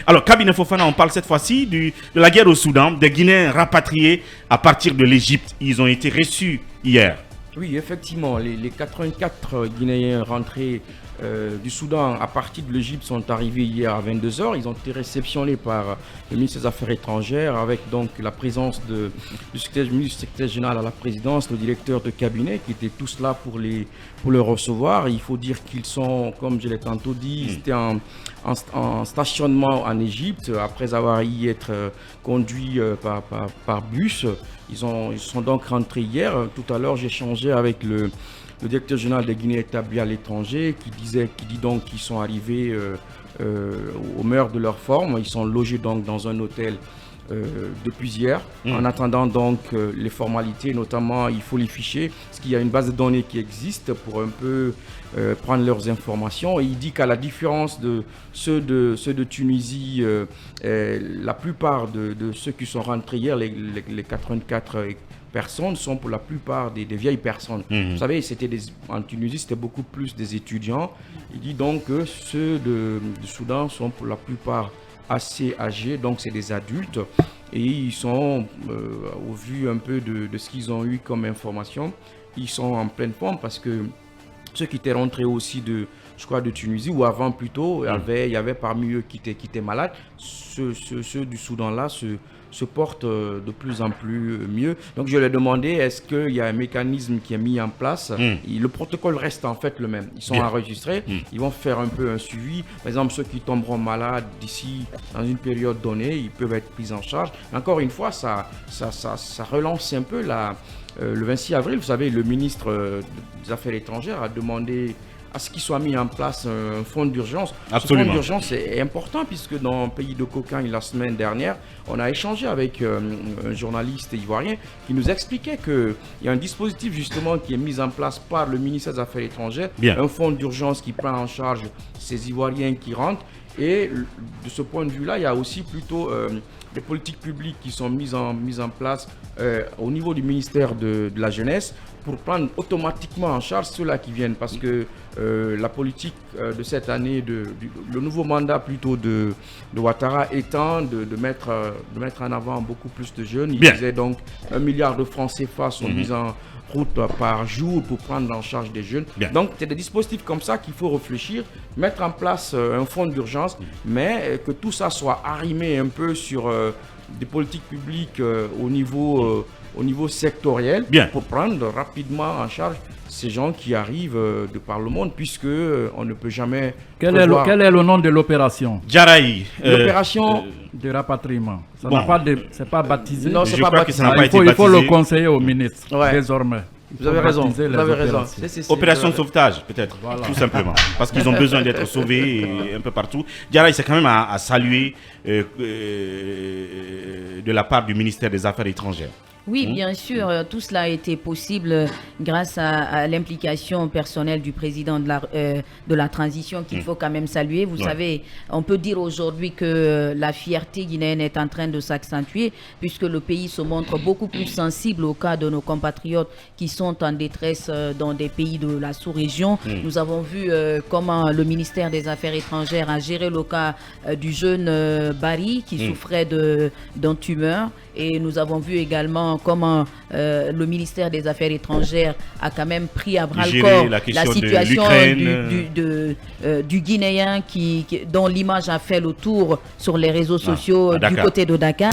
Alors, Cabinet Fofana, on parle cette fois-ci de la guerre au Soudan, des Guinéens rapatriés à partir de l'Égypte. Ils ont été reçus hier. Oui, effectivement, les 84 Guinéens rentrés du Soudan à partir de l'Égypte sont arrivés hier à 22h. Ils ont été réceptionnés par le ministre des Affaires étrangères avec donc la présence du ministre secrétaire général à la présidence, le directeur de cabinet qui étaient tous là pour les recevoir. Il faut dire qu'ils sont, comme je l'ai tantôt dit, ils étaient en stationnement en Égypte après avoir y être conduits par bus. Ils sont donc rentrés hier. Tout à l'heure, j'ai échangé avec le directeur général des Guinéens établis à l'étranger qui dit donc qu'ils sont arrivés au meilleur de leur forme. Ils sont logés donc dans un hôtel depuis hier, en attendant donc les formalités, notamment il faut les fichiers, parce qu'il y a une base de données qui existe pour un peu prendre leurs informations. Et il dit qu'à la différence de ceux de Tunisie, la plupart de ceux qui sont rentrés hier, les 84 personnes sont pour la plupart des vieilles personnes. Vous savez, en Tunisie, c'était beaucoup plus des étudiants. Il dit donc que ceux du Soudan sont pour la plupart assez âgés, donc c'est des adultes. Et ils sont, au vu un peu de ce qu'ils ont eu comme information, ils sont en pleine forme parce que ceux qui étaient rentrés aussi de Tunisie, ou avant plutôt, il y avait parmi eux qui étaient malades. Ceux du Soudan-là se portent de plus en plus mieux. Donc je leur ai demandé, est-ce qu'il y a un mécanisme qui est mis en place? Le protocole reste en fait le même. Ils sont enregistrés, ils vont faire un peu un suivi. Par exemple, ceux qui tomberont malades d'ici, dans une période donnée, ils peuvent être pris en charge. Encore une fois, ça relance un peu le 26 avril. Vous savez, le ministre des Affaires étrangères a demandé à ce qu'il soit mis en place un fonds d'urgence. Absolument. Ce fonds d'urgence est important puisque dans le pays de Coquin, la semaine dernière, on a échangé avec un journaliste ivoirien qui nous expliquait qu'il y a un dispositif justement qui est mis en place par le ministère des Affaires étrangères, un fonds d'urgence qui prend en charge ces Ivoiriens qui rentrent. Et de ce point de vue-là, il y a aussi plutôt des politiques publiques qui sont mises en place au niveau du ministère de la Jeunesse pour prendre automatiquement en charge ceux-là qui viennent. Parce que la politique de cette année, le nouveau mandat plutôt de Ouattara étant de mettre en avant beaucoup plus de jeunes. Il disait donc 1 milliard de francs CFA sont mis en route par jour pour prendre en charge des jeunes. Donc, c'est des dispositifs comme ça qu'il faut réfléchir, mettre en place un fonds d'urgence, mais que tout ça soit arrimé un peu sur des politiques publiques au niveau sectoriel pour prendre rapidement en charge ces gens qui arrivent de par le monde, puisque on ne peut jamais... Quel est le nom de l'opération? Jaraï. L'opération de rapatriement. Ça Bon. c'est pas baptisé. Non, c'est Je pas crois que baptisé. ça n'a pas été Il faut baptisé. le conseiller au ministre désormais. Vous avez raison. Vous avez raison. Opération de sauvetage, peut-être, tout simplement. Parce qu'ils ont besoin d'être sauvés un peu partout. Jaraï, c'est quand même à saluer de la part du ministère des Affaires étrangères. Oui, bien sûr, tout cela a été possible grâce à l'implication personnelle du président de la transition qu'il faut quand même saluer. Vous savez, on peut dire aujourd'hui que la fierté guinéenne est en train de s'accentuer puisque le pays se montre beaucoup plus sensible au cas de nos compatriotes qui sont en détresse dans des pays de la sous-région. Nous avons vu comment le ministère des Affaires étrangères a géré le cas du jeune Barry qui souffrait d'un tumeur. Et nous avons vu également comment le ministère des Affaires étrangères a quand même pris à bras-le-corps la situation du Guinéen dont l'image a fait le tour sur les réseaux sociaux du côté de Dakar.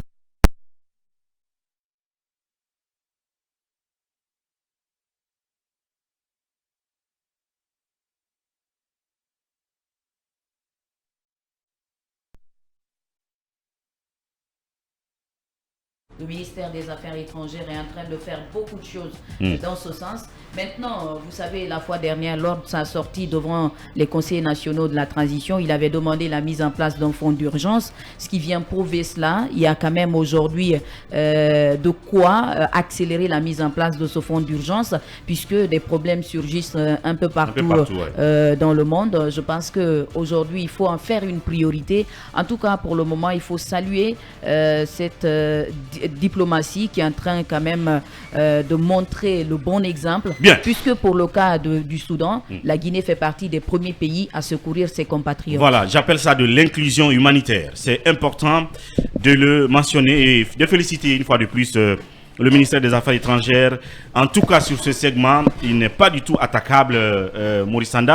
Le ministère des Affaires étrangères est en train de faire beaucoup de choses dans ce sens. Maintenant, vous savez, la fois dernière, lors de sa sortie devant les conseillers nationaux de la transition, il avait demandé la mise en place d'un fonds d'urgence, ce qui vient prouver cela. Il y a quand même aujourd'hui de quoi accélérer la mise en place de ce fonds d'urgence, puisque des problèmes surgissent un peu partout, dans le monde. Je pense qu'aujourd'hui, il faut en faire une priorité. En tout cas, pour le moment, il faut saluer cette cette diplomatie qui est en train quand même de montrer le bon exemple. Bien. Puisque pour le cas du Soudan, la Guinée fait partie des premiers pays à secourir ses compatriotes. Voilà, j'appelle ça de l'inclusion humanitaire. C'est important de le mentionner et de féliciter une fois de plus le ministère des Affaires étrangères. En tout cas, sur ce segment, il n'est pas du tout attaquable, Maurice Sanda.